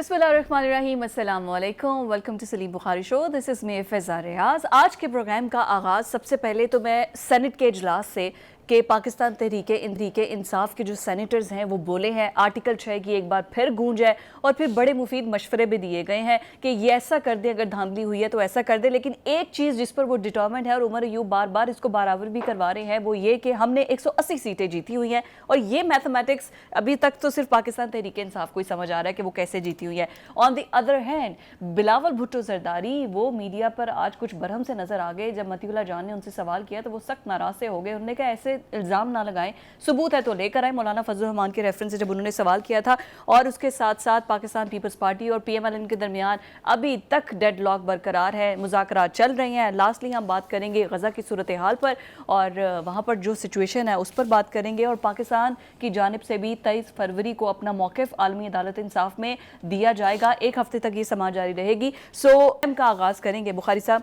बिस्मिल्लाहिर्रहमानिर्रहीम, अस्सलाम वालेकुम, welcome to Salim Bukhari show. This is me Faiza Riyaz. आज के प्रोग्राम का आगाज़ सबसे पहले तो मैं सेनेट के इजलास से कि पाकिस्तान तहरीक इंसाफ के जो सेनेटर्स हैं वो बोले हैं, आर्टिकल 6 की एक बार फिर गूंज है और फिर बड़े मुफीद मशवरे भी दिए गए हैं कि ये ऐसा कर दें, अगर धांधली हुई है तो ऐसा कर दें। लेकिन एक चीज़ जिस पर वो डिटर्मेंट है और उमर अयूब बार बार इसको बराबर भी करवा रहे हैं वो ये कि हमने 180 सीटें जीती हुई हैं और ये मैथमेटिक्स अभी तक तो सिर्फ पाकिस्तान तहरीक इंसाफ को ही समझ आ रहा है कि वो कैसे जीती हुई है। On the other hand Bilawal Bhutto Zardari वो मीडिया पर आज कुछ बरहम से नजर आ गए। जब मतीउल्लाह जान ने उनसे सवाल किया तो वो सख्त नाराज से हो गए। उन्होंने कहा ऐसे इल्ज़ाम ना लगाएं, सबूत है तो लेकर आए। मौलाना फजल रहमान के रेफरेंस से जब उन्होंने सवाल किया था और उसके साथ साथ पाकिस्तान पीपल्स पार्टी और PMLN के दरमियान अभी तक डेडलॉक बरकरार है, मुज़ाकरात चल रहे हैं। लास्टली हम बात करेंगे गज़ा की सूरत हाल पर और वहाँ पर जो सिचुएशन है उस पर बात करेंगे और पाकिस्तान की जानिब से भी 23 फरवरी को अपना मौक़िफ़ आलमी अदालत इंसाफ में दिया जाएगा। एक हफ्ते तक ये समाअत जारी रहेगी। का आगाज़ करेंगे। बुखारी साहब,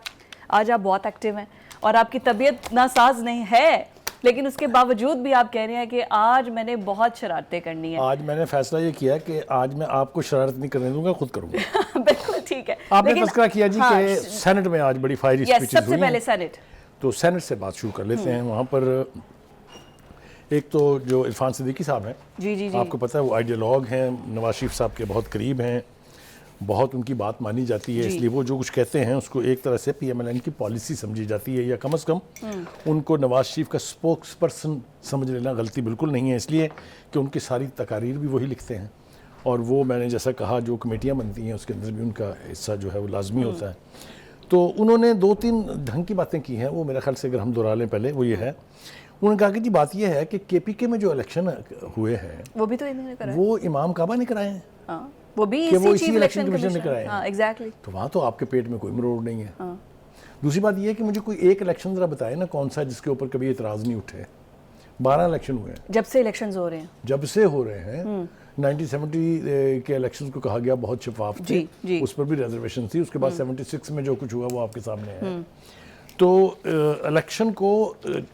आज आप बहुत एक्टिव हैं और आपकी तबीयत नासाज नहीं है, लेकिन उसके बावजूद भी आप कह रहे हैं कि आज मैंने बहुत शरारतें करनी है। आज मैंने फैसला ये किया कि आज मैं आपको शरारत नहीं करने दूंगा, खुद करूंगा। बिल्कुल ठीक है। आपने फैसला किया जी कि सेनेट में आज बड़ी फायरी स्पीचेस हुई हैं। सबसे पहले सेनेट, तो सेनेट से बात शुरू कर लेते हैं। वहाँ पर एक तो जो इरफान सिद्दीकी साहब हैं, जी, आपको पता है वो आइडियोलॉग हैं, नवाज शरीफ साहब के बहुत करीब हैं, बहुत उनकी बात मानी जाती है, इसलिए वो जो कुछ कहते हैं उसको एक तरह से PMLN की पॉलिसी समझी जाती है, या कम से कम उनको नवाज शरीफ का स्पोक्स पर्सन समझ लेना गलती बिल्कुल नहीं है, इसलिए कि उनकी सारी तकारीर भी वही लिखते हैं और वो मैंने जैसा कहा जो कमेटियाँ बनती हैं उसके अंदर भी उनका हिस्सा जो है वो लाजमी होता है। तो उन्होंने 2-3 ढंग की बातें की हैं, वो मेरे ख्याल से अगर हम दोहरा लें पहले, वो ये है, उन्होंने कहा कि जी बात यह है कि KPK में जो इलेक्शन हुए हैं वो भी तो इन्होंने कराए, वो इमाम काबा ने कराए हैं, वो भी इसी इलेक्शन कमीशन ने कराए हैं। एग्जैक्टली। तो वहाँ तो आपके पेट में कोई मरोड़ नहीं है। दूसरी बात यह है कि मुझे कोई एक इलेक्शन जरा बताए ना कौन सा जिसके ऊपर कभी एतराज़ नहीं उठे। 12 इलेक्शन हुए हैं जब से इलेक्शंस हो रहे हैं, जब से हो रहे हैं। 1970 के इलेक्शंस को कहा गया बहुत शफाफ थे, उस पर भी रिजर्वेशन थी। उसके बाद 76 में जो कुछ हुआ वो आपके सामने है। तो इलेक्शन को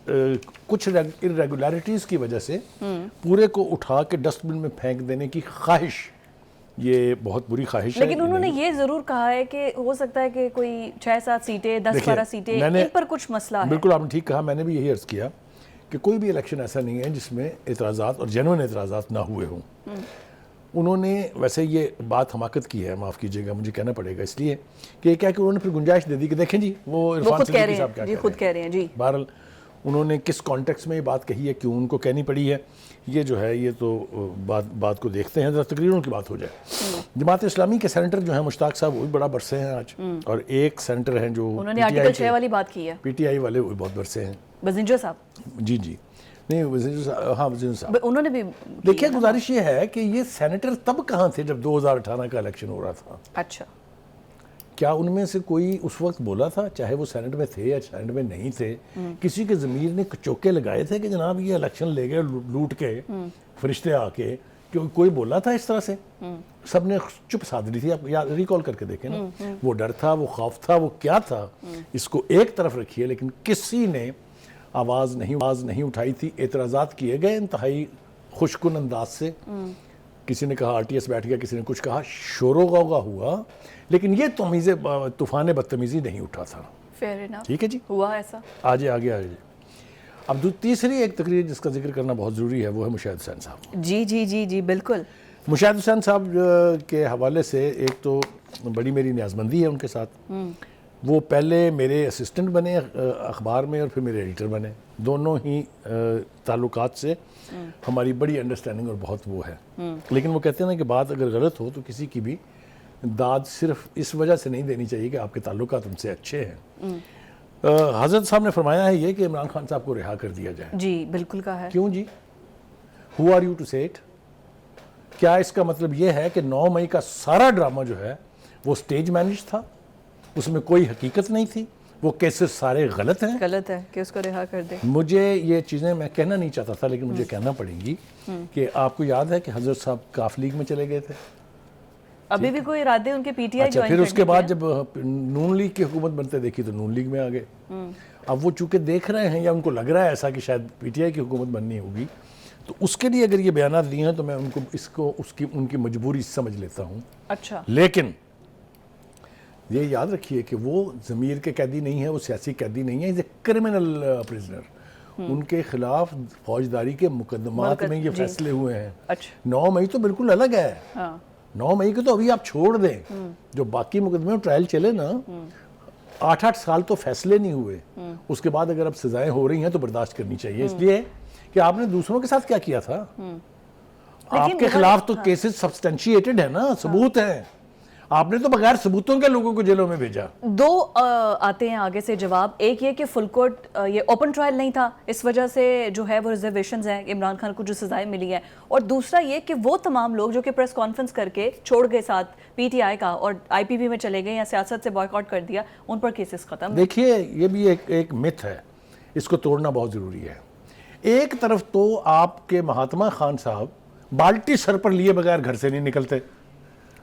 कुछ इरेगुलरिटीज़ की वजह से पूरे को उठा के डस्टबिन में फेंक देने की ख्वाहिश, ये बहुत बुरी ख्वाहिश है। लेकिन उन्होंने ये जरूर कहा है कि हो सकता है कि कोई 6-7 सीटें, 10-12 सीटें, इन पर कुछ मसला है। बिल्कुल आपने ठीक कहा, मैंने भी यही अर्ज किया कि कोई भी इलेक्शन ऐसा नहीं है जिसमें एतराज़ात और जेन्युइन एतराज़ात ना हुए हों। उन्होंने वैसे ये बात हमाकत की है, माफ़ कीजिएगा मुझे कहना पड़ेगा, इसलिए कि क्या कि उन्होंने फिर गुंजाइश दे दी कि देखें जी वो इरफान सिद्दीकी साहब क्या कह रहे हैं जी। बहरहाल उन्होंने किस कॉन्टेक्स्ट में ये बात कही है, क्यों उनको कहनी पड़ी है, ये जो है ये तो बात को देखते हैं, तकरीरों की बात हो जाए। जमात इस्लामी के सेनेटर जो है मुश्ताक साहब वो भी बड़ा बरसे हैं आज, और एक सेनेटर हैं जो उन्होंने आर्टिकल 6 वाली बात की है, PTI वाले वो भी बहुत बरसे हैं, वज़ीर साहब। जी नहीं, वज़ीर साहब उन्होंने भी। देखिए गुजारिश ये है कि ये सेनेटर तब कहाँ थे जब 2018 का इलेक्शन हो रहा था। अच्छा, क्या उनमें से कोई उस वक्त बोला था, चाहे वो सेनेट में थे या सेनेट में नहीं थे, किसी के ज़मीर ने चौके लगाए थे कि जनाब ये इलेक्शन ले गए लूट के फरिश्ते आके, क्योंकि कोई बोला था इस तरह से? सब ने चुप साध ली थी। आप याद रिकॉल करके देखें ना, वो डर था, वो खौफ था, वो क्या था, इसको एक तरफ रखिए, लेकिन किसी ने आवाज़ नहीं उठाई थी। एतराज़ात किए गए इंतहाई खुशकुन अंदाज से, किसी ने कहा RTS बैठ गया, किसी ने कुछ कहा, शोरो गौगा हुआ, लेकिन ये तूफान बदतमीज़ी नहीं उठा था। फेयर इनफ, ठीक है जी, हुआ ऐसा। आगे अब तीसरी एक तकरीर जिसका जिक्र करना बहुत ज़रूरी है वो है मुशाहिद हुसैन साहब। जी बिल्कुल। मुशाहिद हुसैन साहब के हवाले से एक तो बड़ी मेरी न्याज़मंदी है उनके साथ। वो पहले मेरे असिस्टेंट बने अखबार में और फिर मेरे एडिटर बने, दोनों ही ताल्लुकात से हमारी बड़ी अंडरस्टैंडिंग और बहुत वो है। लेकिन वो कहते हैं ना कि बात अगर गलत हो तो किसी की भी दाद सिर्फ इस वजह से नहीं देनी चाहिए कि आपके ताल्लुकात उनसे अच्छे हैं। हज़रत साहब ने फरमाया है ये कि इमरान खान साहब को रिहा कर दिया जाए। जी बिल्कुल कहा है। क्यों जी? हु आर यू टू से इट? क्या इसका मतलब ये है कि 9 मई का सारा ड्रामा जो है वो स्टेज मैनेज था, उसमें कोई हकीकत नहीं थी, वो केसेस सारे गलत है कि उसको रिहा कर दे? मुझे ये चीज़ें मैं कहना नहीं चाहता था, लेकिन मुझे कहना पड़ेंगी कि आपको याद है कि हज़रत साहब काफ लीग में चले गए थे, अभी भी कोई इरादे उनके PTI अच्छा, फिर उसके बाद जब नून लीग की हुकूमत बनते देखी तो नून लीग में आ गए। अब वो चूंकि देख रहे हैं या उनको लग रहा है ऐसा कि शायद PTI की हुकूमत बननी होगी, तो उसके लिए अगर ये बयान दिए हैं तो मैं उनकी मजबूरी समझ लेता हूँ। अच्छा, लेकिन ये याद रखिए कि वो ज़मीर के कैदी नहीं है, वो सियासी कैदी नहीं है, इज़ ए क्रिमिनल प्रिजनर। उनके खिलाफ फौजदारी के मुकदमात में ये फैसले हुए हैं। अच्छा, 9 मई तो बिल्कुल अलग है। हाँ, 9 मई को तो अभी आप छोड़ दें, जो बाकी मुकदमे ट्रायल चले ना, 8-8 साल तो फैसले नहीं हुए। उसके बाद अगर अब सजाएं हो रही हैं तो बर्दाश्त करनी चाहिए, इसलिए कि आपने दूसरों के साथ क्या किया था। आपके खिलाफ तो केसेस सब्सटेंशिएटेड है ना, सबूत हैं। आपने तो बगैर सबूतों के लोगों को जेलों में भेजा। दो आते हैं आगे से जवाब। एक ये कि फुल कोर्ट ये ओपन ट्रायल नहीं था, इस वजह से जो है वो रिजर्वेशंस हैं इमरान खान को जो सजाएं मिली हैं। और दूसरा ये कि वो तमाम लोग जो कि प्रेस कॉन्फ्रेंस करके छोड़ गए साथ पीटीआई का और आईपीपी में चले गए या सियासत से बॉयकॉट कर दिया, उन पर केसेस खत्म। देखिए, ये भी एक मिथ है, इसको तोड़ना बहुत ज़रूरी है। एक तरफ तो आपके महात्मा खान साहब बाल्टी सर पर लिए बगैर घर से नहीं निकलते,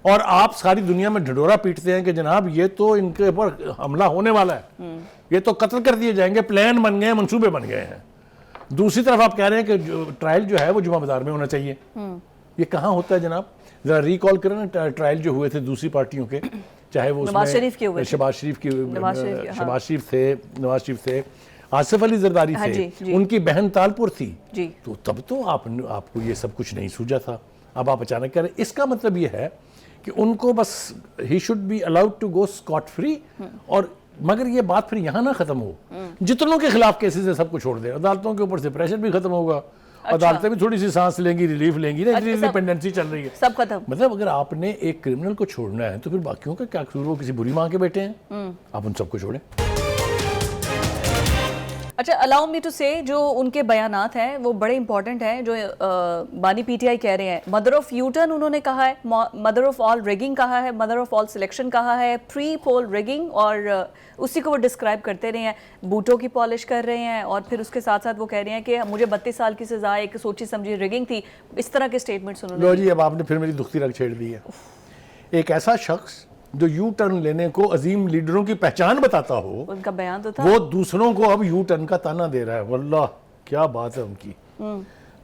और आप सारी दुनिया में ढिढोरा पीटते हैं कि जनाब ये तो इनके ऊपर हमला होने वाला है, ये तो कत्ल कर दिए जाएंगे, प्लान बन गए, मंसूबे बन गए हैं। दूसरी तरफ आप कह रहे हैं कि ट्रायल जो है वो जुमा बाजार में होना चाहिए। ये कहाँ होता है जनाब? जरा रिकॉल करें ना, ट्रायल जो हुए थे दूसरी पार्टियों के, चाहे वो नवाज शरीफ के हुए थे, शहबाज शरीफ थे, आसिफ अली जरदारी हाँ थे, जी। उनकी बहन तालपुर थी जी। तो तब तो आपको ये सब कुछ नहीं सूझा था। अब आप अचानक कह रहे हैं, इसका मतलब ये है कि उनको बस he should be allowed to go scot free. और मगर ये बात फिर यहाँ ना खत्म हो, जितनों के खिलाफ केसेस है सबको छोड़ दें, अदालतों के ऊपर से प्रेशर भी खत्म होगा। अच्छा। अदालतें भी थोड़ी सी सांस लेंगी, रिलीफ लेंगी ना, इंडिपेंडेंसी चल रही है, सब खत्म। मतलब अगर आपने एक क्रिमिनल को छोड़ना है तो फिर बाकियों का क्या कसूर? वो किसी बुरी माँ के बेटे हैं, आप उन सबको छोड़ें। अच्छा, अलाउ मी टू से जो उनके बयानात हैं वो बड़े इंपॉर्टेंट हैं। जो बानी पीटीआई कह रहे हैं, मदर ऑफ यूटर्न उन्होंने कहा है, मदर ऑफ ऑल रिगिंग कहा है, मदर ऑफ ऑल सिलेक्शन कहा है, प्री पोल रिगिंग, और उसी को वो डिस्क्राइब करते रहे हैं। बूटों की पॉलिश कर रहे हैं और फिर उसके साथ साथ वो कह रहे हैं कि मुझे 32 साल की सजा एक सोची समझी रिगिंग थी। इस तरह के स्टेटमेंट्स उन्होंने। लो जी, अब आपने फिर मेरी दुखती रग छेड़ दी है। एक ऐसा शख्स जो यू टर्न लेने को अजीम लीडरों की पहचान बताता हो, उनका बयान तो था, वो दूसरों को अब यू टर्न का ताना दे रहा है। वल्लाह क्या बात है उनकी।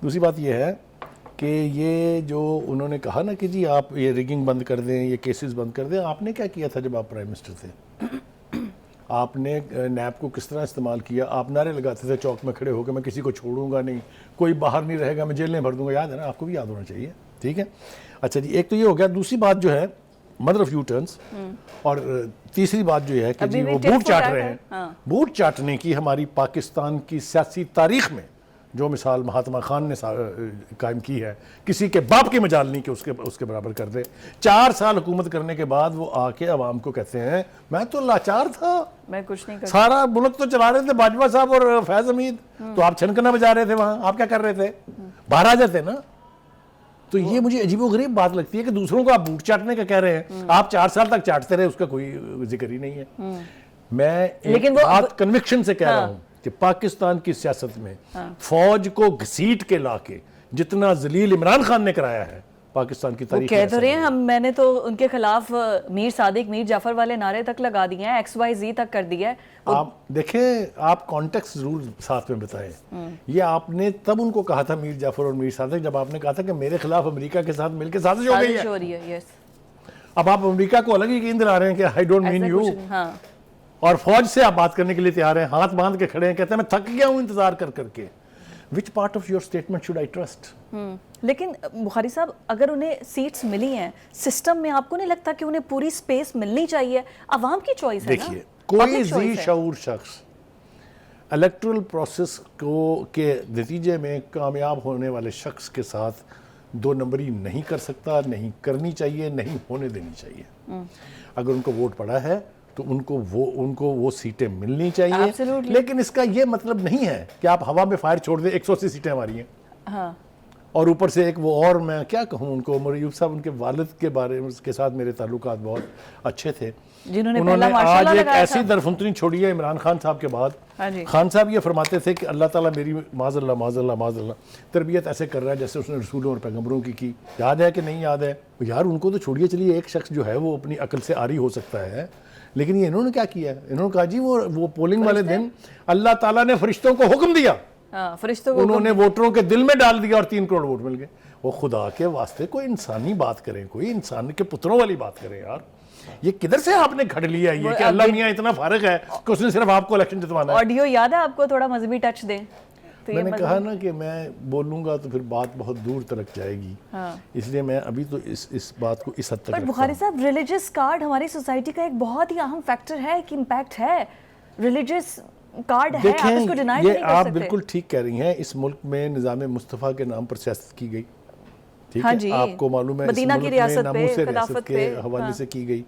दूसरी बात ये है कि ये जो उन्होंने कहा ना कि जी आप ये रिगिंग बंद कर दें, ये केसेस बंद कर दें, आपने क्या किया था जब आप प्राइम मिनिस्टर थे? आपने नैप को किस तरह इस्तेमाल किया? आप नारे लगाते थे चौक में खड़े होकर, मैं किसी को छोड़ूंगा नहीं, कोई बाहर नहीं रहेगा, मैं जेल में भर दूंगा। याद है ना? आपको भी याद होना चाहिए। ठीक है, अच्छा जी, एक तो ये हो गया। दूसरी बात जो है मदर ऑफ यू टर्न्स, और तीसरी बात जो है कि जी वो बूट चाट रहे हैं। हाँ। बूट चाटने की हमारी पाकिस्तान की सियासी तारीख में जो मिसाल महात्मा खान ने कायम की है, किसी के बाप की मजाल नहीं कि उसके बराबर कर दे। 4 साल हुकूमत करने के बाद वो आके अवाम को कहते हैं मैं तो लाचार था, मैं कुछ नहीं कर, सारा मुल्क तो चला रहे थे बाजवा साहब और फैज हमीद, तो आप छनकना बजा रहे थे वहां, आप क्या कर रहे थे? बाहर आ जाते ना। तो ये मुझे अजीबोगरीब बात लगती है कि दूसरों को आप बूट चाटने का कह रहे हैं, आप 4 साल तक चाटते रहे, उसका कोई जिक्र ही नहीं है। मैं एक बात कन्विक्शन से कह रहा हूं कि पाकिस्तान की सियासत में फौज को घसीट के लाके जितना जलील इमरान खान ने कराया है पाकिस्तान की तारीख में, कह तो रहे हैं मैंने तो उनके खिलाफ मीर सादिक, मीर जाफर वाले नारे तक लगा दिए हैं, XYZ तक कर दिया है। आप देखें, आप कॉन्टेक्स्ट जरूर साथ में बताएं। ये आपने तब उनको कहा था मीर जाफर और मीर सादिक, जब आपने कहा था कि मेरे खिलाफ अमेरिका के साथ मिलकर साजिश हो गई है। यस। अब आप अमेरिका को अलग ही गेंद ला रहे हैं कि आई डोंट मीन यू, और फौज से आप बात करने के लिए तैयार हैं, हाथ बांध के खड़े हैं, कहते हैं मैं थक गया हूं इंतजार कर करके। Which part of your statement should I trust? लेकिन बुखारी साहब, अगर उन्हें सीट्स मिली हैं सिस्टम में, आपको नहीं लगता कि उन्हें पूरी स्पेस मिलनी चाहिए? अवाम की चॉइस है ना। देखिए, कोई जी शऊर शख्स इलेक्टोरल प्रोसेस के नतीजे में कामयाब होने वाले शख्स के साथ 2 नंबरी नहीं कर सकता, नहीं करनी चाहिए, नहीं होने देनी चाहिए। अगर उनको वोट पड़ा है तो उनको वो सीटें मिलनी चाहिए। Absolutely. लेकिन इसका ये मतलब नहीं है कि आप हवा में फायर छोड़ दें। 180 सीटें हमारी हैं। हाँ। और ऊपर से एक वो, और मैं क्या कहूँ उनको, मरीयूब साहब, उनके वालिद के बारे में उसके साथ मेरे ताल्लुकात बहुत अच्छे थे, उन्होंने आज एक ऐसी दरफुंतनी छोड़ी है इमरान खान साहब के बाद। खान साहब ये फरमाते थे कि अल्लाह ताला मेरी माज़अल्लाह तरबियत ऐसे कर रहा है जैसे उसने रसूलों और पैगम्बरों की। याद है कि नहीं याद है? यार उनको तो छोड़िए, चलिए एक शख्स जो है वो अपनी अकल से आरी हो सकता है, लेकिन ये इन्होंने क्या किया? इन्होंने कहा जी वो पोलिंग वाले दिन अल्लाह ताला ने फरिश्तों को हुक्म दिया हाँ, फरिश्तों को उन्होंने वोटरों के दिल में डाल दिया और 3 करोड़ वोट मिल गए। वो खुदा के वास्ते कोई इंसानी बात करें, कोई इंसान के पुत्रों वाली बात करें यार। ये किधर से आपने घड़ लिया ये कि अल्लाह मियाँ इतना फारिग है कि उसने सिर्फ आपको इलेक्शन जितवाना है। ऑडियो याद है आपको, थोड़ा मजहबी टच दें तो ये मैंने कहा ना कि मैं बोलूंगा तो फिर बात बहुत दूर तक जाएगी। हाँ। इसलिए मैं अभी तो इस बात को इस हद तक पर रखता बुखारी हूं। साहब, रिलीजियस कार्ड हमारी सोसाइटी का एक बहुत ही अहम फैक्टर है, कि इम्पैक्ट है। रिलीजियस कार्ड है, आप इसको डिनाई ये नहीं कर आप सकते। बिल्कुल ठीक कह रही हैं। इस मुल्क में निज़ाम मुस्तफ़ा के नाम पर सियासत की गई, ठीक हाँ है, जी, आपको मालूम है। इस मदीना की मुल्क रियासत में पे, नामूस रियासत खिलाफत के पे, हवाले हाँ। से की गई।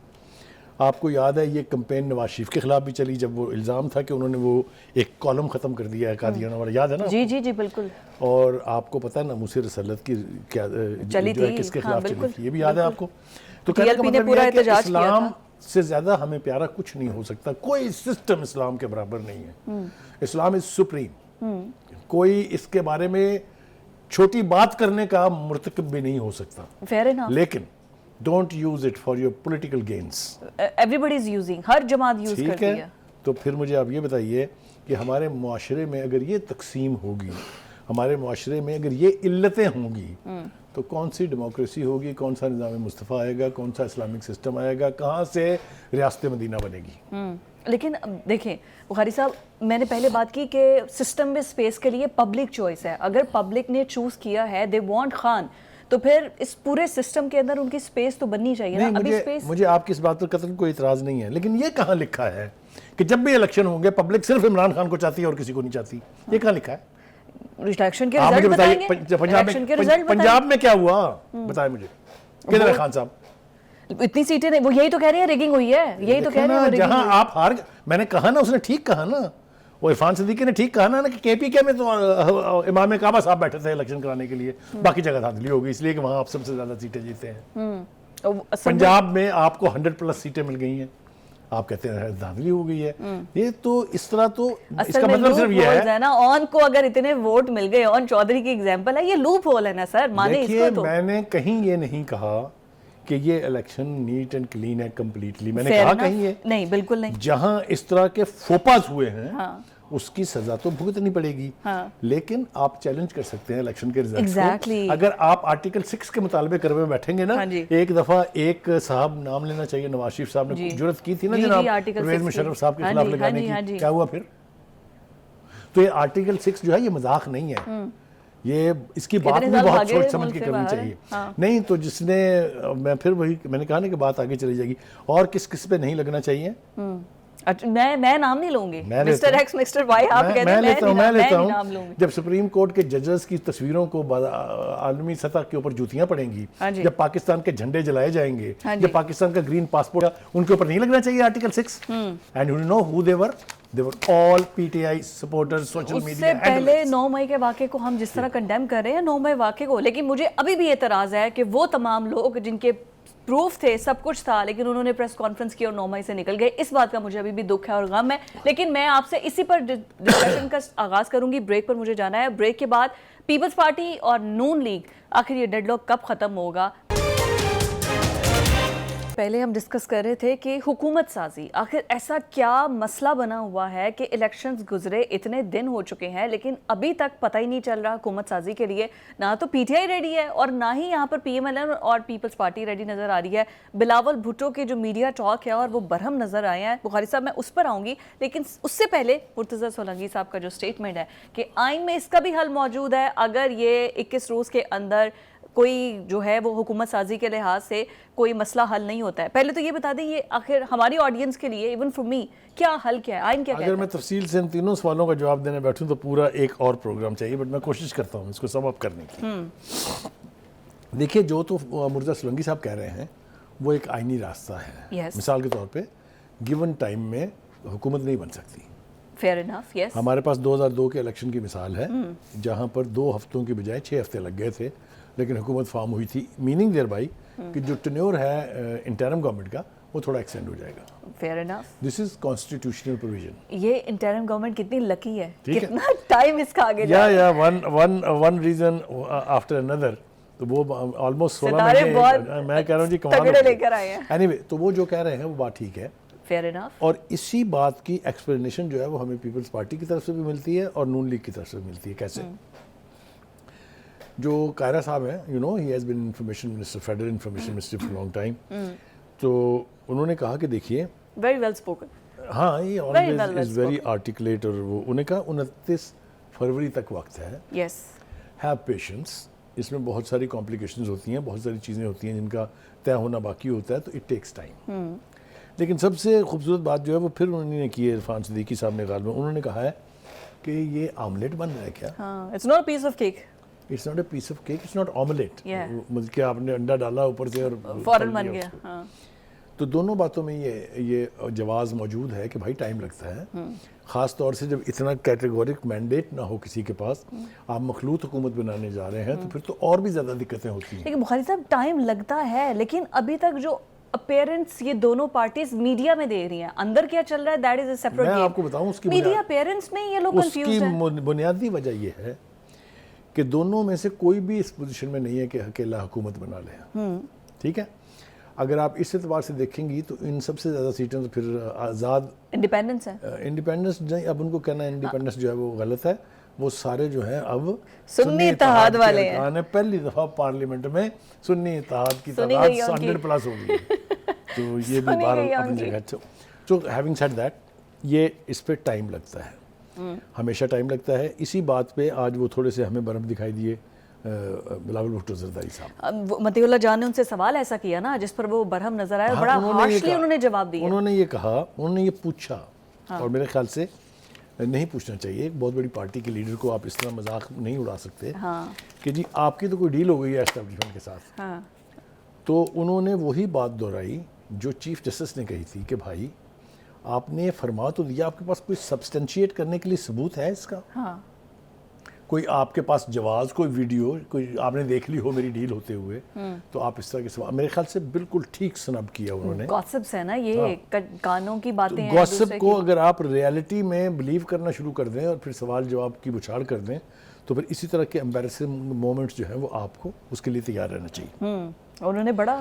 आपको याद है ये कैंपेन नवाज शरीफ के खिलाफ भी चली, जब वो इल्ज़ाम था कि उन्होंने वो एक कॉलम ख़त्म कर दिया है कादियाना वाला, याद है ना? जी जी जी बिल्कुल। और आपको पता है नामूस रसलत की क्या चली जो है थी, किसके हाँ, खिलाफ बिल्कुल, चली थी, ये भी याद है बिल्कुल। आपको? तो कहने का TLP ने मतलब पूरा ये है कि एहतजाज किया इस्लाम था। से ज़्यादा हमें प्यारा कुछ नहीं हो सकता। कोई सिस्टम इस्लाम के बराबर नहीं है। Islam is supreme. कोई इसके बारे में छोटी बात करने का मुर्तकब भी नहीं हो सकता। Fair enough. लेकिन don't use it for your political gains. Everybody is using, हर जमात यूज ठीक करती है, है। तो फिर मुझे आप ये बताइए कि हमारे मुआशरे में अगर ये तकसीम होगी, हमारे मुआशरे में अगर ये इल्लतें होंगी, तो कौन सी डेमोक्रेसी होगी, कौन सा निज़ाम मुस्तफ़ा आएगा, कौन सा इस्लामिक सिस्टम आएगा, कहाँ से रियासत मदीना बनेगी? लेकिन अब देखें बुखारी साहब, मैंने पहले बात की कि सिस्टम में स्पेस के लिए पब्लिक चॉइस है। अगर पब्लिक ने चूज किया है दे वांट खान, तो फिर इस पूरे सिस्टम के अंदर उनकी स्पेस तो बननी चाहिए ना। अभी स्पेस, मुझे आपकी इस बात पर कतई कोई इतराज़ नहीं है, लेकिन ये कहाँ लिखा है कि जब भी इलेक्शन होंगे पब्लिक सिर्फ इमरान खान को चाहती है और किसी को नहीं चाहती? ये कहाँ लिखा है? इलेक्शन के आप मुझे रिजल्ट बताइए, बताएंगे। इलेक्शन के रिजल्ट पंजाब में क्या हुआ बताएं मुझे, किधर है खान साहब? इतनी सीटें नहीं, वो यही तो कह रहे हैं रिगिंग हुई है, यही तो कह रहे हैं जहां आप हार, मैंने कहा ना, उसने ठीक कहा ना, वो इरफान सिद्दीकी ने ठीक कहा ना कि केपीके में तो इमाम काबा साहब बैठे थे इलेक्शन कराने के लिए, बाकी जगह धांधली हो गई, इसलिए कि वहां आप सबसे ज्यादा सीटें जीते हैं। पंजाब में आपको 100+ सीटें मिल गई हैं, आप कहते हैं धांधली हो गई है। ये तो इस तरह तो इसका मतलब सिर्फ ये है ना, ऑन को अगर इतने वोट मिल गए, ऑन चौधरी की एग्जांपल है, ये लूप होल है ना सर, माने इसको तो। मैंने कहीं ये नहीं कहा कि ये इलेक्शन नीट एंड क्लीन है कंप्लीटली, मैंने कहा कहीं ये नहीं, बिल्कुल नहीं। जहां इस तरह के फोपास हुए हैं, हाँ। उसकी सजा तो भुगतनी पड़ेगी। हाँ। लेकिन आप चैलेंज कर सकते हैं इलेक्शन के रिजल्ट Exactly. को। अगर आप आर्टिकल 6 के मुतालबे करवे में बैठेंगे ना, हाँ जी। एक दफा एक साहब नाम लेना चाहिए, नवाज शरीफ साहब ने जुर्रत की थी ना जनाब परवेज मुशर्रफ साहब के खिलाफ लगाने की, क्या हुआ फिर? तो ये आर्टिकल 6 जो है ये मजाक नहीं है, ये इसकी बात भी बहुत सोच समझ के करनी चाहिए। हाँ। नहीं तो जिसने, मैं फिर वही मैंने कहा ना कि बात आगे चली जाएगी। और किस किस पे नहीं लगना चाहिए? अच्छा, मैं नाम नहीं लूंगी, मिस्टर एक्स मिस्टर वाई आप कहते हैं, मैं लेता हूं। जब सुप्रीम कोर्ट के जजेस की तस्वीरों को आलमी सतह के ऊपर जूतियां पड़ेंगी, जब पाकिस्तान के झंडे जलाए जाएंगे, जब पाकिस्तान का ग्रीन पासपोर्ट, उनके ऊपर नहीं लगना चाहिए article 6? And you know who they were all PTI supporters, social media. उससे पहले 9 मई के वाक़े को हम जिस तरह कंडेम कर रहे हैं, 9 मई वाक़े को, लेकिन मुझे अभी भी एतराज़ है कि वो तमाम लोग जिनके प्रूफ थे, सब कुछ था, लेकिन उन्होंने प्रेस कॉन्फ्रेंस की और 9 मई से निकल गए। इस बात का मुझे अभी भी दुख है और गम है। लेकिन मैं आपसे इसी पर डिस्कशन का आगाज करूंगी। ब्रेक पर मुझे जाना है। ब्रेक के बाद पीपल्स पार्टी और नून लीग, आखिर ये डेडलॉक कब खत्म होगा? पहले हम डिस्कस कर रहे थे कि हुकूमत साजी, आखिर ऐसा क्या मसला बना हुआ है कि इलेक्शंस गुजरे इतने दिन हो चुके हैं, लेकिन अभी तक पता ही नहीं चल रहा हुकूमत साजी के लिए। ना तो पीटीआई रेडी है और ना ही यहाँ पर पीएमएल और पीपल्स पार्टी रेडी नजर आ रही है। बिलावल भुट्टो के जो मीडिया टॉक है और वो बरहम नजर आए हैं। बुखारी साहब, मैं उस पर आऊंगी, लेकिन उससे पहले मुर्तज़ा सोलंकी साहब का जो स्टेटमेंट है कि आइन में इसका भी हल मौजूद है अगर ये 21 रोज़ के अंदर कोई जो है वो हुकूमत साजी के लिहाज से कोई मसला हल नहीं होता है। पहले तो ये बता दें, ये आखिर हमारी ऑडियंस के लिए, इवन फॉर मी, क्या हल क्या है, आइन क्या कहता है? अगर मैं तफसील से इन तीनों सवालों का जवाब देने बैठूं तो पूरा एक और प्रोग्राम चाहिए, बट मैं कोशिश करता हूं इसको सम अप करने की। देखिए, जो तो मुर्तज़ा सोलंकी साहब कह रहे हैं वो एक आइनी रास्ता है। मिसाल के तौर पर गिवन टाइम में हुकूमत नहीं बन सकती। Fair enough, yes. हमारे पास 2002 के इलेक्शन की मिसाल है, जहां पर 2 हफ्तों की बजाय 6 हफ्ते लग गए थे, लेकिन हुकूमत फॉर्म हुई थी। मीनिंग देयर बाई कि जो टेन्योर है इंटरिम गवर्नमेंट का वो थोड़ा एक्सटेंड हो जाएगा। Fair enough, this is constitutional provision. ये इंटरिम गवर्नमेंट कितनी लकी है, कितना टाइम इसका आगे या वन रीजन आफ्टर अनदर, तो वो ऑलमोस्ट 16 महीने मैं कह रहा हूँ जी कमाल तगड़े लेकर आए हैं। एनीवे, तो वो जो कह रहे हैं वो बात ठीक है। Fair enough. और इसी बात की एक्सप्लेनेशन जो है वो हमें पीपल्स पार्टी की तरफ से भी मिलती है और नून लीग की तरफ से भी मिलती है। कैसे? जो कायरा साहब हैं, you know, he has been information minister, federal information minister for long time. तो उन्होंने कहा कि देखिए, वेरी वेल स्पोकन। हाँ, ये ऑलवेज इज वेरी आर्टिकुलेट, और वो उन्होंने कहा 29 फरवरी तक वक्त है। यस। हैव पेशेंस, इसमें बहुत सारी कॉम्प्लिकेशंस होती हैं, बहुत सारी चीज़ें होती हैं जिनका तय होना बाकी होता है, तो इट टेक्स टाइम। लेकिन सबसे खूबसूरत बात जो है वो फिर उन्होंने की है, इरफान सिद्दीकी साहब ने गालिब, उन्होंने कहा है कि ये आमलेट बन रहा है क्या? It's not a piece of cake. It's not a piece of cake, it's not omelette. Yeah. मतलब कि आपने अंडा डाला ऊपर से और फौरन तल बन दिया गया। उसको। हाँ। तो दोनों बातों में ये जवाब मौजूद है कि भाई टाइम लगता है, ख़ास तौर से जब इतना कैटेगोरिक मैंडेट ना हो किसी के पास, आप मखलूत हुकूमत बनाने जा रहे हैं, तो फिर तो और भी ज़्यादा दिक्कतें होती हैं। लेकिन बुखारी साहब, टाइम लगता है, लेकिन अभी तक जो अपीयरेंस ये दोनों पार्टीज मीडिया में दे रही हैं, अंदर क्या चल रहा है दैट इज अ सेपरेट मैं गेम। आपको बताऊं उसकी मीडिया अपीयरेंस में ये लोग कंफ्यूज्ड हैं। उसकी बुनियादी वजह ये है कि दोनों में से कोई भी इस पोजीशन में नहीं है कि अकेला हुकूमत बना ले। ठीक है, अगर आप इस एतबार से देखेंगी तो इन सबसे ज़्यादा सीटें तो फिर आज़ाद इंडिपेंडेंस है। इंडिपेंडेंस नहीं, अब उनको कहना इंडिपेंडेंस जो है वो गलत है। वो सारे जो हैं अब सुन्नी इत्तेहाद वाले हैं। पहली दफ़ा पार्लियामेंट में सुन्नी इत्तेहाद की सुनी तादाद गई है 100 प्लस हो गई है। तो ये भी सुनी बार गई है अपनी उनकी। जगह। तो हैविंग सेड दैट, ये इस पे टाइम लगता है, हमेशा टाइम लगता है। इसी बात पे आज वो थोड़े से हमें बर्फ दिखाई दिए बिलावल भुट्टो जरदारी साहब। मतीउल्लाह जान ने उनसे सवाल ऐसा किया ना जिस पर वो बरहम नजर आया, हाँ, बड़ा उन्होंने ये हार्शली कहा- उन्होंने जवाब दिया। उन्होंने ये कहा, उन्होंने ये पूछा, और मेरे ख्याल से नहीं पूछना चाहिए। एक बहुत बड़ी पार्टी के लीडर को आप इस तरह मजाक नहीं उड़ा सकते कि जी आपकी तो कोई डील हो गई है एस्टेब्लिशमेंट के साथ। तो उन्होंने वही बात दोहराई जो चीफ जस्टिस ने कही थी कि भाई आपने फरमा तो दिया, आपके पास कोई सब्सटेंशिएट करने के लिए सबूत है इसका? कोई आपके पास जवाब, कोई वीडियो, कोई आपने देख ली हो मेरी डील होते हुए, तो आप इस तरह के सवाल, मेरे ख्याल से बिल्कुल ठीक स्नब किया उन्होंने। गॉसिप्स है ना ये, कानों की बातें हैं गॉसिप दूसरे को की। अगर आप रियलिटी में बिलीव करना शुरू कर दें और फिर सवाल जवाब की बुछाड़ कर दें, तो फिर इसी तरह के एम्बैरेसिंग मोमेंट्स जो हैं वो आपको उसके लिए तैयार रहना चाहिए। उन्होंने बड़ा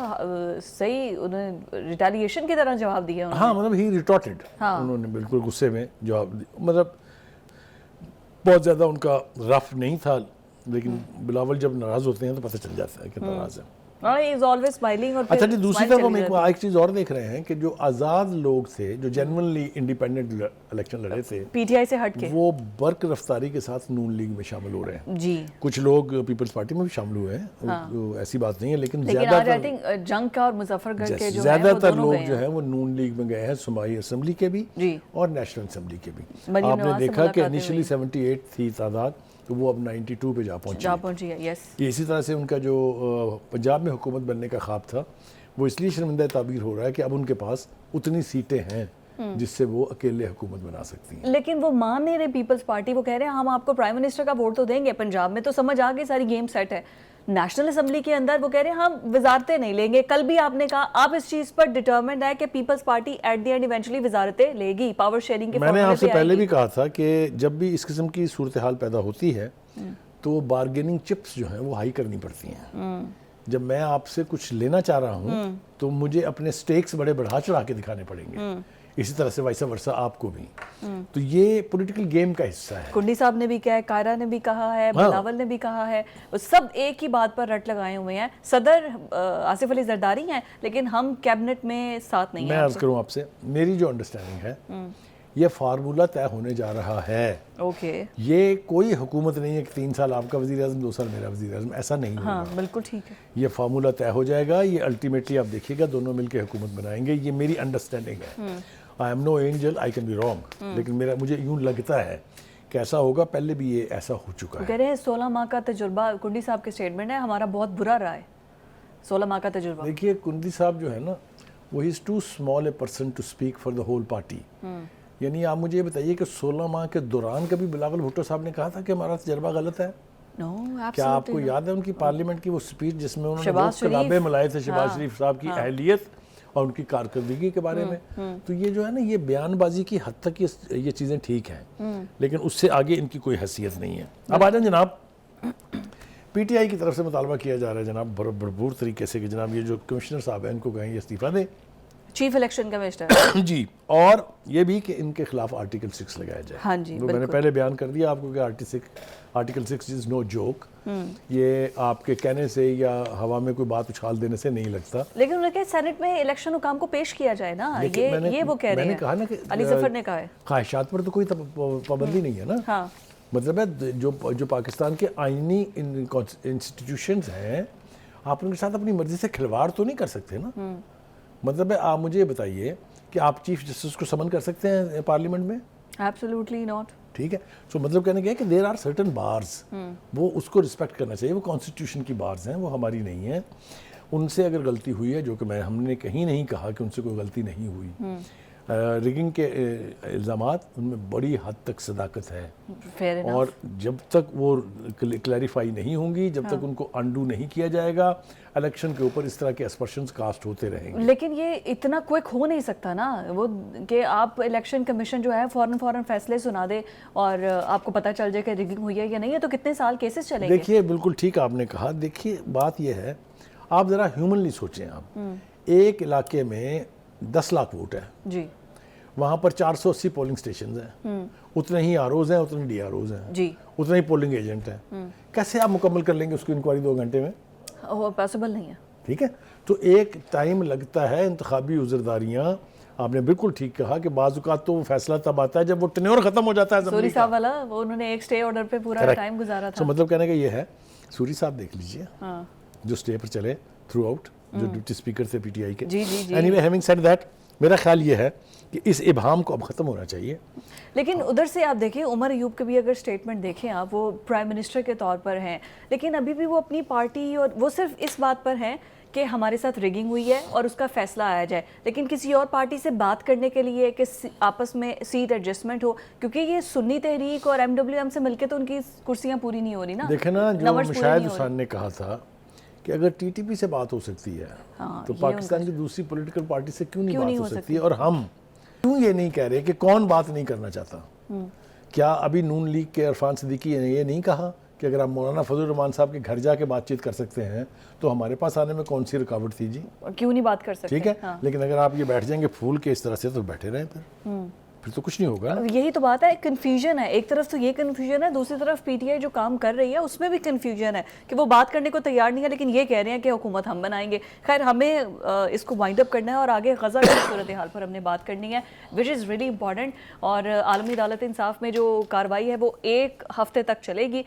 सही, उन्होंने रिटेलिएशन की तरह जवाब दिया उन्होंने। हाँ, मतलब ही रिटॉर्टेड, उन्होंने बिल्कुल गुस्से में जवाब दिया। मतलब बहुत ज़्यादा उनका रफ नहीं था, लेकिन बिलावल जब नाराज़ होते हैं तो पता चल जाता है कि नाराज़ है। He is always smiling और फिर अच्छा जी, दूसरी smile तरफ हम चली जाती है। एक चीज़ और देख रहे हैं कि जो आज़ाद लोग थे, जो जेन्युइनली इंडिपेंडेंट इलेक्शन लड़े थे, पीटीआई से हट के वो बर्क रफ्तारी के साथ नून लीग में शामिल हो रहे हैं। जी। कुछ लोग पीपल्स पार्टी में भी शामिल हुए हैं, तो ऐसी बात नहीं है, लेकिन लेकिन आज आई ज़्यादातर थिंक जंग का और मुजफ्फरगढ़ के जो है वो ज़्यादातर दोनों लोग गए जो हैं। हैं वो नून लीग में गए हैं, सूबाई असेंबली के भी जी। और नेशनल असेंबली के भी। मरीम आपने नवाज से देखा कि मुलाकातें इनिशियली 78 थी तादाद, तो वो अब 92 पे जा पहुंची। जा पहुंची है। यस। ये इसी तरह से उनका जो पंजाब में हुकूमत बनने का ख्वाब था, वो इसलिए शर्मिंदा ताबीर हो रहा है कि अब उनके पास उतनी सीटें हैं जिससे वो अकेले हुकूमत बना सकती हैं। लेकिन वो मान नहीं रहे पीपल्स पार्टी, वो कह रहे हैं हम आपको प्राइम मिनिस्टर का वोट तो देंगे, पंजाब में तो समझ आ गई, सारी गेम सेट है। नेशनल असेंबली के अंदर वो कह रहे हैं हम वजारतें नहीं लेंगे। कल भी आपने कहा आप इस चीज पर डिटर्मिन्ड है कि Peoples Party at the end eventually वजारतें लेगी, पावर शेयरिंग के मैंने फॉर्मूले आपसे पे पहले आएगी। भी कहा था कि जब भी इस किस्म की सूरत हाल पैदा होती है तो बार्गेनिंग चिप्स जो हैं वो हाई करनी पड़ती हैं। जब मैं आपसे कुछ लेना चाह रहा हूँ तो मुझे अपने स्टेक्स बड़े बढ़ा चढ़ा के दिखाने पड़ेंगे, इसी तरह से वैसा वर्षा आपको भी। तो ये पॉलिटिकल गेम का हिस्सा है। कुंडी साहब ने भी कहा है, कायरा ने भी कहा है, बिलावल ने भी कहा है, वो सब एक ही बात पर रट लगाए हुए हैं। सदर आसिफ अली जरदारी हैं, लेकिन हम कैबिनेट में साथ नहीं मैं हैं। अर्ज करूँ आपसे, मेरी जो अंडरस्टैंडिंग है, ये फार्मूला तय होने जा रहा है। ओके। ये कोई हुकूमत नहीं है कि 3 साल आपका वज़ीर आज़म 2 साल मेरा वज़ीर आज़म, ऐसा नहीं होगा। हाँ बिल्कुल ठीक है। ये फार्मूला तय हो जाएगा, ये अल्टीमेटली आप देखिएगा दोनों मिलकर हुकूमत बनाएंगे। ये मेरी अंडरस्टैंडिंग है। I am no angel, I can be wrong, लेकिन मुझे यूँ लगता है कि ऐसा होगा। पहले भी ये ऐसा हो चुका है। कह रहे हैं 16 माह का तजुर्बा, कुंडी साहब के स्टेटमेंट है, हमारा बहुत बुरा रहा है 16 माह का तजुर्बा। देखिए कुंदी साहब जो है ना, वो is too small a person to speak for the whole party. यानी आप मुझे ये बताइए कि 16 माह के दौरान कभी बिलावल भुट्टो साहब ने कहा था कि हमारा तजर्बा गलत है? नो, क्या आपको याद है उनकी पार्लियामेंट की वो स्पीच जिसमें उन्होंने शहबाज दो किताबें शरीफ, मिलाए थे शहबाज हाँ, शरीफ साहब की अहलियत और उनकी कारकर्दगी के बारे में? तो ये जो है ना, ये बयानबाजी की हद तक ये चीज़ें ठीक हैं, लेकिन उससे आगे इनकी कोई हैसियत नहीं है। अब आ जाए जनाब, पीटीआई की तरफ से मुतालबा किया जा रहा है जनाब भरपूर तरीके से कि जनाब ये जो कमिश्नर साहब हैं इनको कहें ये इस्तीफ़ा दें। Chief election commissioner. जी, और ये भी कि इनके खिलाफ आर्टिकल 6 लगाया जाए। हाँ जी, वो मैंने पहले बयान कर दिया आपको कि आर्टिकल 6 इज नो जोक। ये आपके कहने से या हवा में कोई बात उछाल देने से नहीं लगता। लेकिन उन्होंने कहा सेनेट में इलेक्शन हुकाम को पेश किया जाए ना, ये वो कह रहे हैं। मैंने कहा ना कि अली जफर ने कहा है ख्वाहिशात पर तो कोई पाबंदी नहीं है ना। हाँ। मतलब है जो पाकिस्तान के आईनी इंस्टीट्यूशंस हैं, आप उनके साथ अपनी मर्जी से खिलवाड़ तो नहीं कर सकते ना। मतलब है आप मुझे बताइए कि आप चीफ जस्टिस को समन कर सकते हैं पार्लियामेंट में? Absolutely not. ठीक है, सो मतलब कहने का है कि देयर आर सर्टन बार्स, वो उसको रिस्पेक्ट करना चाहिए। वो कॉन्स्टिट्यूशन की बार्स हैं, वो हमारी नहीं है। उनसे अगर गलती हुई है, जो कि हमने कहीं नहीं कहा कि उनसे कोई गलती नहीं हुई, रिगिंग के इल्ज़ामात उनमें बड़ी हद तक सदाकत है, और जब तक वो क्लैरिफाई नहीं होंगी, जब तक उनको अंडू नहीं किया जाएगा, इलेक्शन के ऊपर इस तरह के एस्पर्शंस कास्ट होते रहेंगे। लेकिन ये इतना क्विक हो नहीं सकता ना, वो कि आप इलेक्शन कमीशन जो है फौरन फैसले सुना दे और आपको पता चल जाए कि रिगिंग हुई है या नहीं है, तो कितने साल केसेस चलेंगे। देखिए, बिल्कुल ठीक आपने कहा। देखिए, बात ये है, आप ज़रा ह्यूमनली सोचें। आप एक इलाके में 10 लाख वोट है जी, वहाँ पर 480 पोलिंग स्टेशन हैं, उतने ही आरओज हैं, उतने DROs हैं जी, उतने ही पोलिंग एजेंट हैं। कैसे आप मुकम्मल कर लेंगे उसकी इंक्वायरी 2 घंटे में? पॉसिबल नहीं है। ठीक है, तो एक टाइम लगता है। इंतखाबी उज़रदारियाँ, आपने बिल्कुल ठीक कहा कि बाज़ औक़ात तो वो फैसला तब आता है जब वो टेन्योर खत्म हो जाता है। सूरी साहब वाला, वो उन्होंने एक स्टे ऑर्डर पे पूरा टाइम गुजारा था। तो मतलब कहने का ये है, सूरी साहब देख लीजिए, जो स्टे पर चले थ्रू आउट, जो डिप्टी स्पीकर थे PTI के। एनीवे, हैविंग सेड दैट, मेरा ख्याल ये है कि इस इबहाम को अब ख़त्म होना चाहिए। लेकिन उधर से आप देखिए, उमर अयूब के भी अगर स्टेटमेंट देखें आप, वो प्राइम मिनिस्टर के तौर पर हैं, लेकिन अभी भी वो अपनी पार्टी और वो सिर्फ इस बात पर हैं कि हमारे साथ रिगिंग हुई है और उसका फैसला आया जाए, लेकिन किसी और पार्टी से बात करने के लिए कि आपस में सीट एडजस्टमेंट हो, क्योंकि ये सुन्नी तहरीक और MWM से मिलकर तो उनकी कुर्सियाँ पूरी नहीं हो रही ना। देखे ना, जो मुशाहिद हुसैन ने कहा था कि अगर TTP से बात हो सकती है, तो पाकिस्तान की दूसरी पॉलिटिकल पार्टी से क्यों नहीं बात हो सकती है? और हम क्यों ये नहीं कह रहे कि कौन बात नहीं करना चाहता? क्या अभी नून लीग के इरफान सिद्दीकी ने ये नहीं कहा कि अगर आप मौलाना फजल रहमान साहब के घर जाके बातचीत कर सकते हैं, तो हमारे पास आने में कौन सी रुकावट थी जी? क्यों नहीं बात कर सकते? ठीक है, लेकिन अगर आप ये बैठ जाएंगे फूल के इस तरह से, तो बैठे रहें, फिर तो कुछ नहीं होगा। यही तो बात है, कन्फ्यूजन है। एक तरफ तो ये कन्फ्यूजन है, दूसरी तरफ PTI जो काम कर रही है उसमें भी कन्फ्यूजन है कि वो बात करने को तैयार नहीं है, लेकिन ये कह रहे हैं कि हुकूमत हम बनाएंगे। खैर, हमें इसको वाइंड अप करना है और आगे गज़ा की सूरत हाल पर हमने बात करनी है, विच इज़ रियली इंपॉर्टेंट। और आलमी अदालत इंसाफ में जो कार्रवाई है वो 1 हफ्ते तक चलेगी।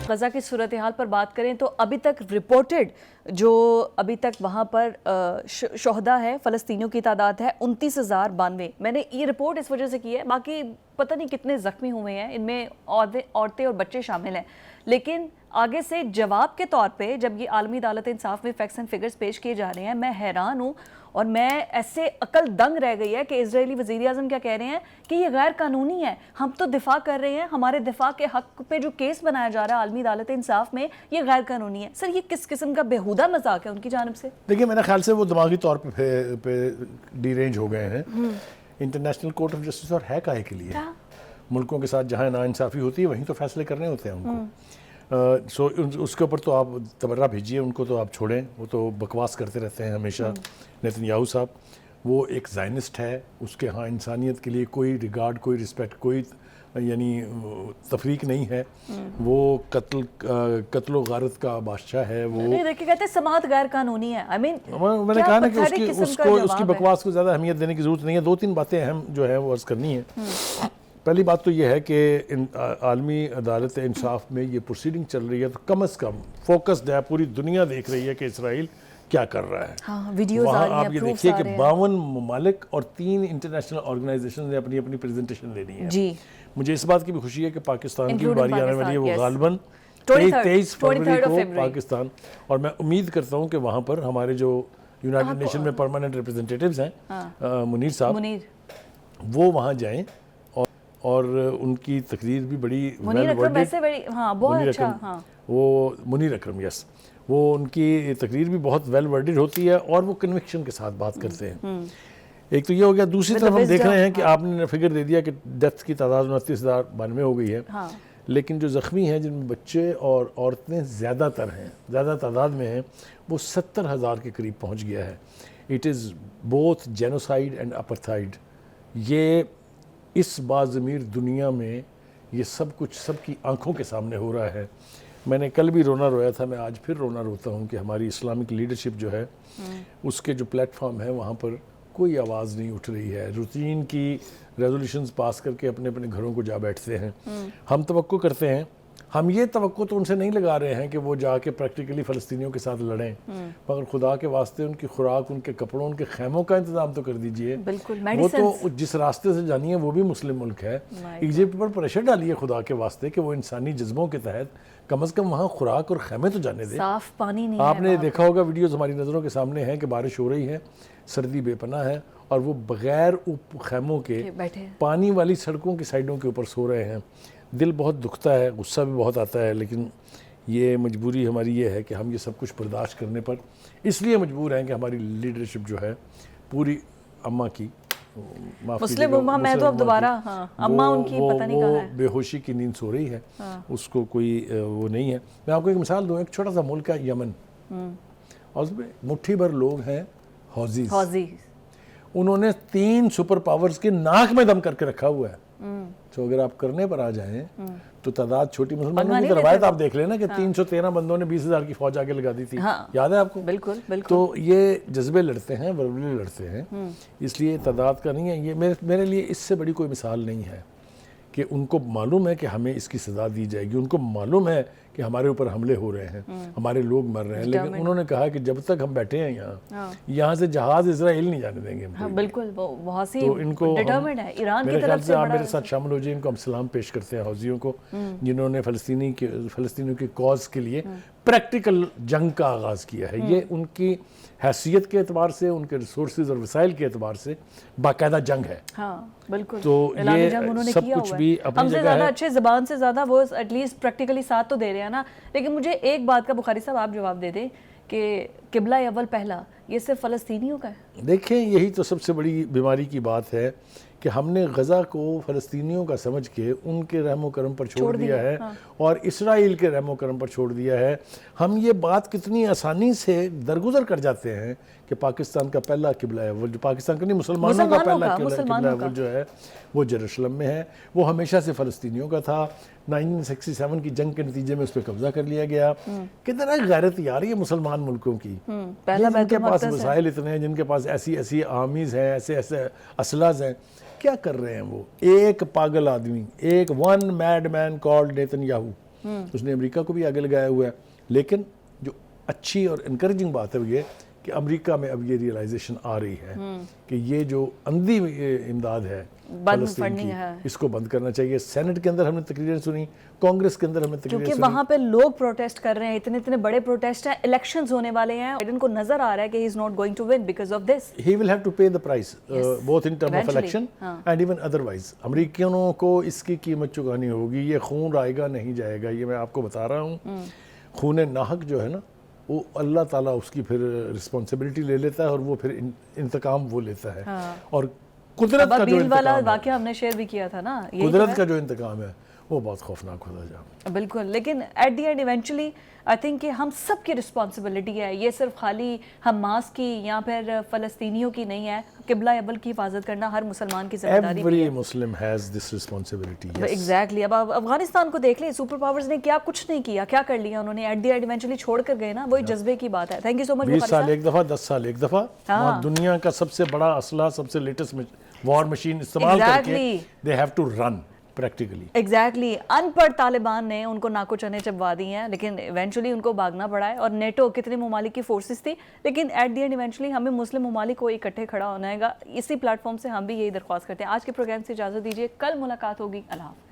गज़ा की सूरत हाल पर बात करें तो अभी तक रिपोर्टेड जो अभी तक वहाँ पर शोहदा है, फ़लस्तीनियों की तादाद है 29,092। मैंने ये रिपोर्ट इस वजह से की है, बाकी पता नहीं कितने ज़ख्मी हुए हैं, इनमें औरतें और बच्चे शामिल हैं। लेकिन आगे से जवाब के तौर पे जब ये आलमी अदालत इंसाफ में फैक्ट्स एंड फिगर्स पेश किए जा रहे हैं, मैं हैरान हूँ और मैं ऐसे अकल दंग रह गई है कि इजरायली वज़ीर आज़म क्या कह रहे हैं कि ये गैर कानूनी है। हम तो दिफा कर रहे हैं, हमारे दिफा के हक पे जो केस बनाया जा रहा है आलमी अदालत इंसाफ में, ये गैर कानूनी है। सर, ये किस किस्म का बेहुदा मजाक है उनकी जानिब से? देखिए, मेरे ख्याल से वो दिमागी तौर पे डीरेंज हो गए हैं। इंटरनेशनल कोर्ट ऑफ जस्टिस और है काहे के लिए? मुल्कों के साथ जहाँ नाइंसाफ़ी होती है वहीं तो फैसले करने होते हैं उनको। सो उसके ऊपर तो आप तबर्रा भेजिए, उनको तो आप छोड़ें, वो तो बकवास करते रहते हैं हमेशा। नेतन्याहू साहब, वो एक ज़ायनिस्ट है, उसके यहाँ इंसानियत के लिए कोई रिगार्ड, कोई रिस्पेक्ट, कोई यानी तफरीक नहीं है। वो कत्ल गारत का बादशाह है। वो देखिए, कहते हैं समात गैर कानूनी है। मैंने कहा ना कि उसकी बकवास को ज़्यादा अहमियत देने की ज़रूरत नहीं है। 2-3 बातें अहम जो है वो अर्ज़ करनी है। पहली बात तो ये है कि आलमी अदालत इंसाफ में ये प्रोसीडिंग चल रही है, तो कम से कम फोकस्ड है, पूरी दुनिया देख रही है कि इसराइल क्या कर रहा है। हाँ, वीडियोस वहाँ आप ये देखिए कि 52 ममालिक और 3 इंटरनेशनल ऑर्गेनाइजेशन ने अपनी अपनी प्रेजेंटेशन लेनी है जी। मुझे इस बात की भी खुशी है कि पाकिस्तान की बारी आने वाली है, वो गालिबन 23 फरवरी को पाकिस्तान, और मैं उम्मीद करता हूँ कि वहाँ पर हमारे जो यूनाइटेड नेशन में परमानेंट रिप्रेजेंटेटिव्स हैं, मुनीर साहब, वो वहाँ जाएँ और उनकी तकरीर भी बड़ी मुनीर अकरम यस, वो उनकी तकरीर भी बहुत वेल वर्डेड होती है और वो कन्विक्शन के साथ बात करते हैं। एक तो ये हो गया। दूसरी तरफ हम देख रहे हैं कि आपने फिगर दे दिया कि डेथ की तादाद 29,092 हो गई है। लेकिन जो ज़ख्मी हैं, जिनमें बच्चे और औरतें ज़्यादातर हैं, ज़्यादा तादाद में हैं, वो 70,000 के करीब पहुंच गया है। It is both genocide and apartheid. ये इस बाज़मीर दुनिया में ये सब कुछ सबकी आंखों के सामने हो रहा है। मैंने कल भी रोना रोया था, मैं आज फिर रोना रोता हूँ कि हमारी इस्लामिक लीडरशिप जो है उसके जो प्लेटफॉर्म है वहाँ पर कोई आवाज़ नहीं उठ रही है। रूटीन की रेजोल्यूशंस पास करके अपने अपने घरों को जा बैठते हैं। हम तवक्को करते हैं, हम ये तवक्को तो उनसे नहीं लगा रहे हैं कि वो जाके प्रैक्टिकली फ़लस्तीनियों के साथ लड़ें, मगर खुदा के वास्ते उनकी खुराक, उनके कपड़ों, उनके खैमों का इंतज़ाम तो कर दीजिए। बिल्कुल, वो तो जिस रास्ते से जानी है वो भी मुस्लिम मुल्क है। इजिप्ट पर प्रेशर डालिए खुदा के वास्ते कि वो इंसानी जज्बों के तहत कम से कम वहाँ खुराक और खैमे तो जाने दें। साफ पानी नहीं आपने है देखा होगा, वीडियोस हमारी नज़रों के सामने हैं कि बारिश हो रही है, सर्दी बेपनाह है, और वो बगैर खैमों के पानी वाली सड़कों की साइडों के ऊपर सो रहे हैं। दिल बहुत दुखता है, गुस्सा भी बहुत आता है, लेकिन ये मजबूरी हमारी ये है कि हम ये सब कुछ बर्दाश्त करने पर इसलिए मजबूर हैं कि हमारी लीडरशिप जो है पूरी अम्मा की मुस्लिम उम्मा, मैं तो अब दोबारा अम्मा उनकी पता नहीं कहाँ है, बेहोशी की नींद सो रही है। उसको कोई वो नहीं है। मैं आपको एक मिसाल दूं, एक छोटा सा मुल्क है यमन, और उसमें मुट्ठी भर लोग हैं हौजीज। उन्होंने 3 सुपर पावर्स के नाक में दम करके रखा हुआ है। तो अगर आप करने पर आ जाएं तो तादाद छोटी, मुसलमानों की रवायत आप देख लेना कि 313 बंदों ने 20,000 की फौज आगे लगा दी थी। याद है आपको? बिल्कुल बिल्कुल। तो ये जज्बे लड़ते हैं, वर्बली लड़ते हैं, इसलिए तादाद का नहीं है। ये मेरे लिए इससे बड़ी कोई मिसाल नहीं है कि उनको मालूम है कि हमें इसकी सज़ा दी जाएगी, उनको मालूम है कि हमारे ऊपर हमले हो रहे हैं, हमारे लोग मर रहे हैं, लेकिन उन्होंने कहा कि जब तक हम बैठे हैं यहाँ से जहाज इजराइल नहीं जाने देंगे। बिल्कुल, वो बहुत ही तो इनको डिटरमिन्ड है। ईरान की तरफ से आप मेरे साथ शामिल हो जाइए, इनको हम सलाम पेश करते हैं हौजियों को, जिन्होंने फ़लस्तीनियों की कॉज के लिए प्रैक्टिकल जंग का आगाज़ किया है। ये उनकी हैसियत के एतबार से, उनके रिसोर्सेज और वसाइल के एतबार से बाकायदा जंग है। हाँ बिल्कुल। तो ये सब कुछ भी अपनी जगह है। अच्छे ज़बान से ज़्यादा वो एटलीस्ट प्रैक्टिकली साथ तो दे रहे हैं ना। लेकिन मुझे एक बात का बुखारी साहब आप जवाब दे दें कि किबला अव्वल पहला ये सिर्फ फ़लस्तीनियों का है। देखें, यही तो सबसे बड़ी बीमारी की बात है कि हमने गज़ा को फ़लस्तीनियों का समझ के उनके रहमो करम पर छोड़ दिया है, और इसराइल के रहमो करम पर छोड़ दिया है। हम ये बात कितनी आसानी से दरगुजर कर जाते हैं कि पाकिस्तान का पहला किबला अव्वल, जो पाकिस्तान का नहीं मुसलमानों का पहला किबला अव्वल जो है वो जेरूसलम में है। वो हमेशा से फ़लस्तीनियों का था। 1967 की जंग के नतीजे में उस पर कब्जा कर लिया गया। कितना गैरत यार ये मुसलमान मुल्कों की, जिनके पास वसाइल इतने हैं, जिनके पास ऐसी ऐसी आर्मीज़ हैं, ऐसे ऐसे असलाज हैं, क्या कर रहे हैं वो? एक पागल आदमी, एक one mad man called Netanyahu, उसने अमेरिका को भी आगे लगाया हुआ है। लेकिन जो अच्छी और इनकरेजिंग बात है वो ये कि अमेरिका में अब ये रियलाइजेशन आ रही है कि ये जो अंधी इमदाद है फ़लस्तीन की, इसको बंद करना चाहिए। सेनेट के अंदर हमने तकरीरें सुनी, कांग्रेस के अंदर हमने तकरीरें सुनी, क्योंकि वहाँ पे लोग प्रोटेस्ट कर रहे हैं, इतने इतने बड़े प्रोटेस्ट हैं, इलेक्शंस होने वाले हैं, बाइडेन को नजर आ रहा है कि he is not going to win because of this. He will have to pay the price both in term of election and even otherwise. अमेरिकियों को इसकी कीमत चुकानी होगी। ये खून आएगा नहीं जाएगा, ये मैं आपको बता रहा हूँ। खून नाहक जो है ना, वो अल्लाह ताला उसकी फिर रिस्पॉन्सिबिलिटी ले लेता है, और वो फिर इंतकाम वो लेता है। और कुदरत का जो इंतकाम वाकया हमने शेयर भी किया था ना, कुदरत का जो इंतकाम है वो बहुत खौफनाक होता जा। बिल्कुल। लेकिन eight the end eventually I think कि हम सब की रिस्पॉन्सिबिलिटी है, ये सिर्फ खाली हमास की या फिर फ़लस्तीनियों की नहीं है। किबला अव्वल की हिफाजत करना हर मुसलमान की जिम्मेदारी है। Every Muslim has this responsibility. Exactly. अब अफगानिस्तान को देख लें, सुपर पावर्स ने क्या कुछ नहीं किया, क्या कर लिया उन्होंने, एट द एंड इवेंचुअली छोड़ कर गए ना। वही जज्बे की बात है। Thank you so much. 20 साल एक दफ़ा, 10 साल एक दफ़ा, दुनिया का सबसे बड़ा असला, सबसे लेटेस्ट वॉर मशीन इस्तेमाल करके they have to run practically. Exactly. अनपढ़ तालिबान ने उनको नाको चने चबवा दी हैं, लेकिन इवेंचुअली उनको भागना पड़ा है। और नेटो कितने ममालिक की फोर्सेस थी, लेकिन एट द एंड इवेंचुअली हमें मुस्लिम ममालिक को इकट्ठे खड़ा होना है। इसी प्लेटफॉर्म से हम भी यही दरख्वास्त करते हैं। आज के प्रोग्राम से इजाज़त दीजिए, कल मुलाकात होगी। अल्लाह हाफ़िज़।